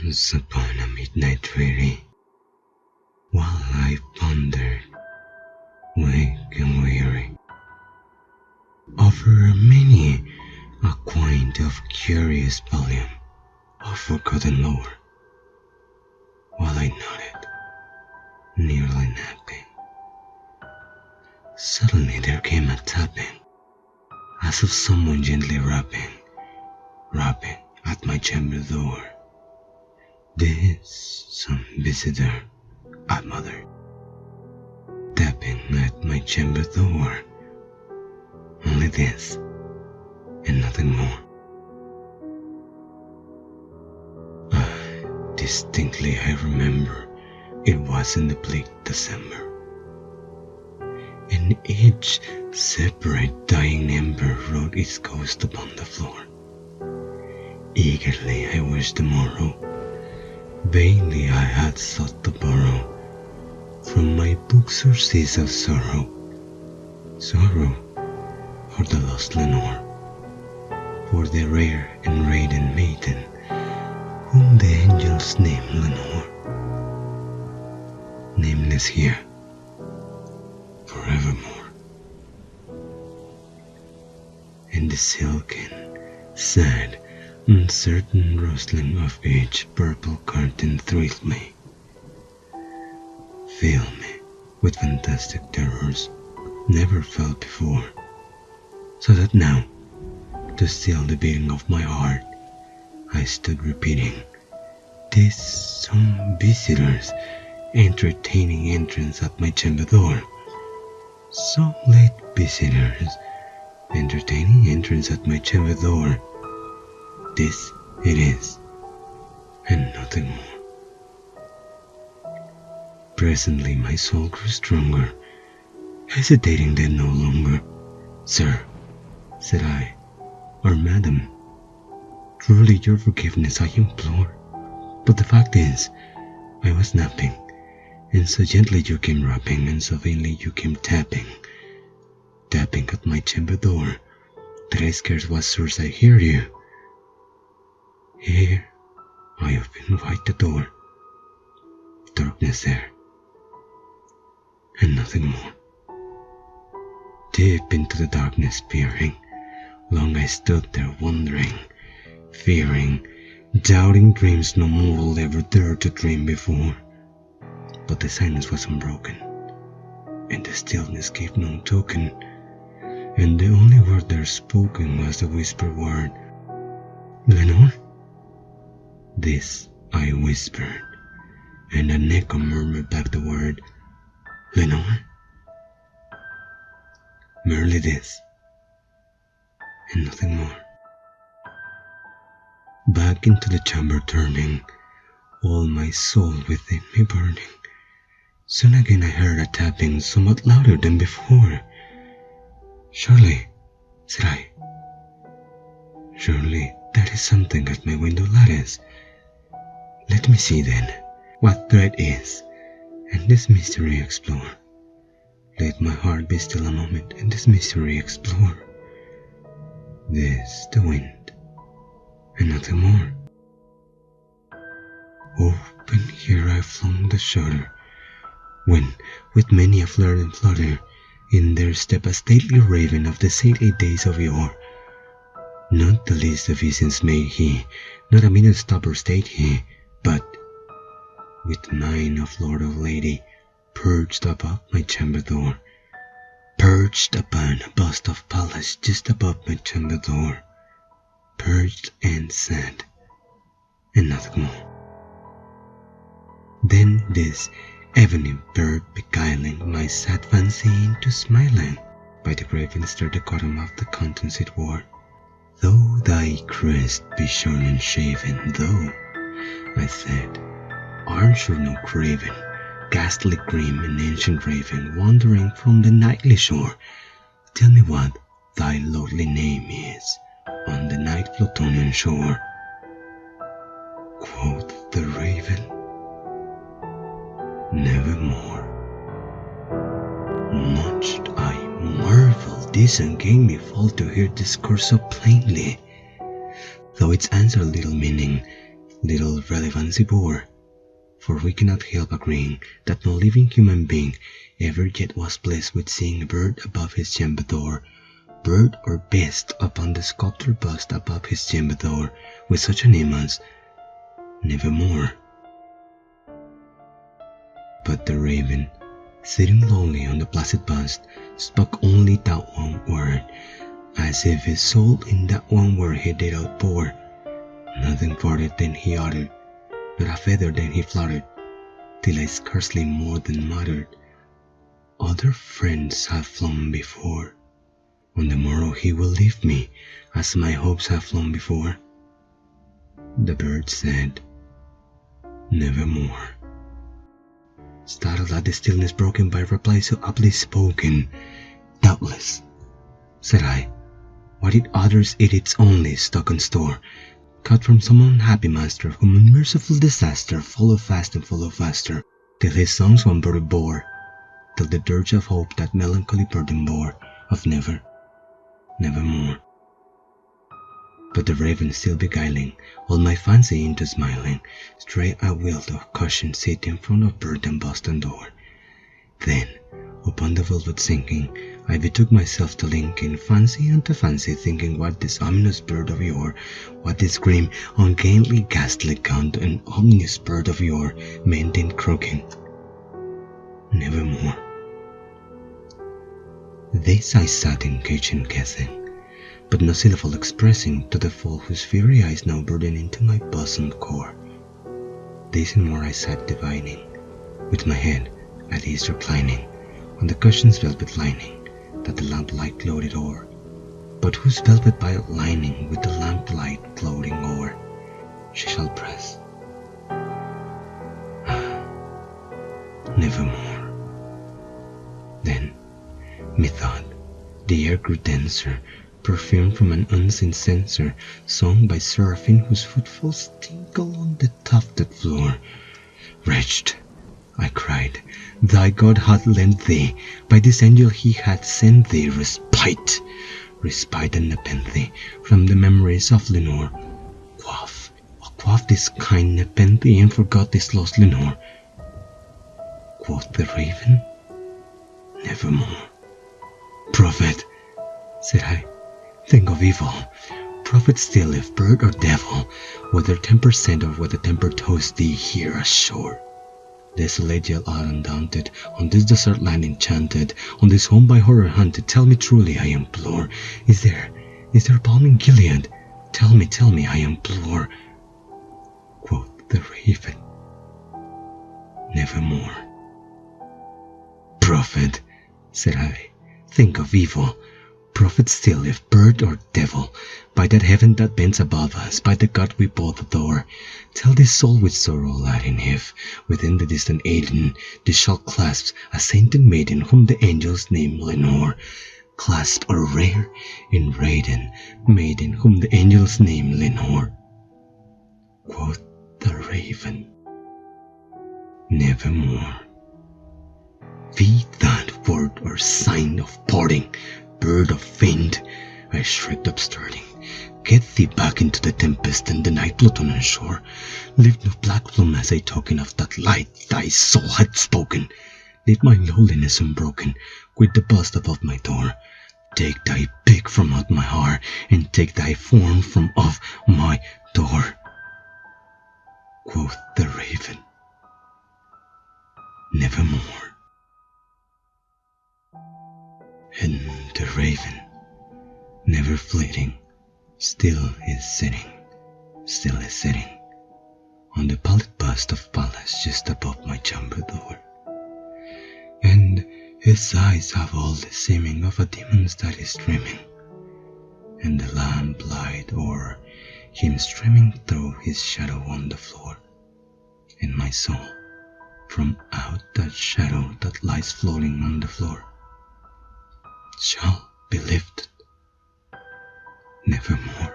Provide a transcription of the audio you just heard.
Once upon a midnight weary, while I pondered, weak and weary, over many a quaint of curious volume of forgotten lore, while I nodded, nearly napping, suddenly there came a tapping, as of someone gently rapping at my chamber door. This some visitor, I muttered, tapping at my chamber door. Only this, and nothing more. Distinctly I remember it was in the bleak December, and each separate dying ember wrote its ghost upon the floor. Eagerly I wished the morrow. Vainly I had sought to borrow from my books sources of sorrow for the lost Lenore, for the rare and radiant maiden whom the angels name Lenore, nameless here forevermore. And the silken, sad, uncertain rustling of each purple curtain thrilled me, filled me with fantastic terrors never felt before, so that now, to still the beating of my heart, I stood repeating, "'Tis some visitors entertaining entrance at my chamber door, some late visitors entertaining entrance at my chamber door. This it is, and nothing more." Presently my soul grew stronger, hesitating then no longer. "Sir," said I, "or madam, truly your forgiveness I implore, but the fact is, I was napping, and so gently you came rapping, and so vainly you came tapping at my chamber door, that I scarce was sure I hear you. Here I opened wide the door, darkness there, and nothing more. Deep into the darkness peering, long I stood there wondering, fearing, doubting dreams no mortal ever dared to dream before. But the silence was unbroken, and the stillness gave no token, and the only word there spoken was the whispered word, "Lenore?" This I whispered, and an echo murmured back the word, "Lenore?" Merely this, and nothing more. Back into the chamber turning, all my soul within me burning, soon again I heard a tapping somewhat louder than before. "Surely," said I, "surely that is something at my window lattice. Let me see then what threat is, and this mystery explore. Let my heart be still a moment, and this mystery explore. This the wind, and nothing more." Open here I flung the shutter, when, with many a flirt and flutter, in there stepped a stately raven of the stately days of yore. Not the least obeisance made he, not a minute stop or stayed he, but, with mien of lord or lady, perched above my chamber door, perched upon a bust of Pallas just above my chamber door, perched and said, and nothing more. Then this ebony bird beguiling my sad fancy into smiling, by the grave and stir decorum of the countenance it wore. "Though thy crest be shorn and shaven, though," I said, "arms sure no craven, ghastly grim and ancient raven, wandering from the nightly shore, tell me what thy lordly name is on the night Plutonian shore." Quoth the raven, "Nevermore." Much I marveled this ungainly fall to hear discourse so plainly, though its answer little meaning, little relevance it bore, for we cannot help agreeing that no living human being ever yet was blessed with seeing a bird above his chamber door, bird or beast upon the sculptured bust above his chamber door, with such a name as Nevermore. But the raven, sitting lonely on the placid bust, spoke only that one word, as if his soul in that one word he did outpour. Nothing farther than he uttered, not a feather than he fluttered, till I scarcely more than muttered, "Other friends have flown before. On the morrow he will leave me, as my hopes have flown before." The bird said, "Nevermore." Startled at the stillness broken by a reply so aptly spoken, "Doubtless," said I, "what it utters it its only stock and store, cut from some unhappy master, whom unmerciful disaster followed fast and followed faster, till his songs one burden bore, till the dirge of hope that melancholy burden bore, of never, nevermore." But the raven still beguiling all my fancy into smiling, stray I will of caution sit in front of bird and bust and door. Then, upon the velvet sinking, I betook myself to linking fancy unto fancy, thinking what this ominous bird of yore, what this grim, ungainly, ghastly count, and ominous bird of yore meant in croaking, "Nevermore." This I sat engaged in guessing, but no syllable expressing to the full whose fiery eyes now burdened into my bosom core. This and more I sat divining, with my head at ease reclining on the cushion's velvet lining that the lamplight gloated o'er, but whose velvet violet lining with the lamplight gloating o'er she shall press. Nevermore. Then, methought, the air grew denser, perfumed from an unseen censer, sung by seraphim whose footfalls tinkle on the tufted floor. "Wretched," I cried, "thy God hath lent thee, by this angel he hath sent thee, respite, respite and nepenthe from the memories of Lenore. Quaff this kind nepenthe and forgot this lost Lenore." Quoth the raven, "Nevermore." "Prophet," said I, "think of evil. Prophet still, if bird or devil, whether temper sent or whether temper toast thee here ashore. Desolate yet out undaunted, on this desert land enchanted, on this home by horror hunted, tell me truly, I implore, is there balm in Gilead? Tell me, I implore." Quoth the raven, "Nevermore." "Prophet," said I, "think of evil. Prophet still, if bird or devil, by that heaven that bends above us, by the God we both adore, tell this soul with sorrow laden if, within the distant Aden, this shall clasp a sainted maiden whom the angels name Lenore, clasp a rare in Raden maiden whom the angels name Lenore." Quoth the raven, "Nevermore." "Be that word or sign of parting, bird of fiend," I shrieked upstarting, "get thee back into the tempest and the night Pluton on shore. Leave no black plume as a token of that light thy soul had spoken. Leave my lowliness unbroken, quit the bust above my door. Take thy pick from out my heart, and take thy form from off my door." Quoth the raven, "Nevermore." And the raven, never flitting, still is sitting on the pallid bust of Pallas just above my chamber door. And his eyes have all the seeming of a demon's that is dreaming, and the lamp light o'er him streaming through his shadow on the floor. And my soul, from out that shadow that lies floating on the floor, shall be lifted nevermore.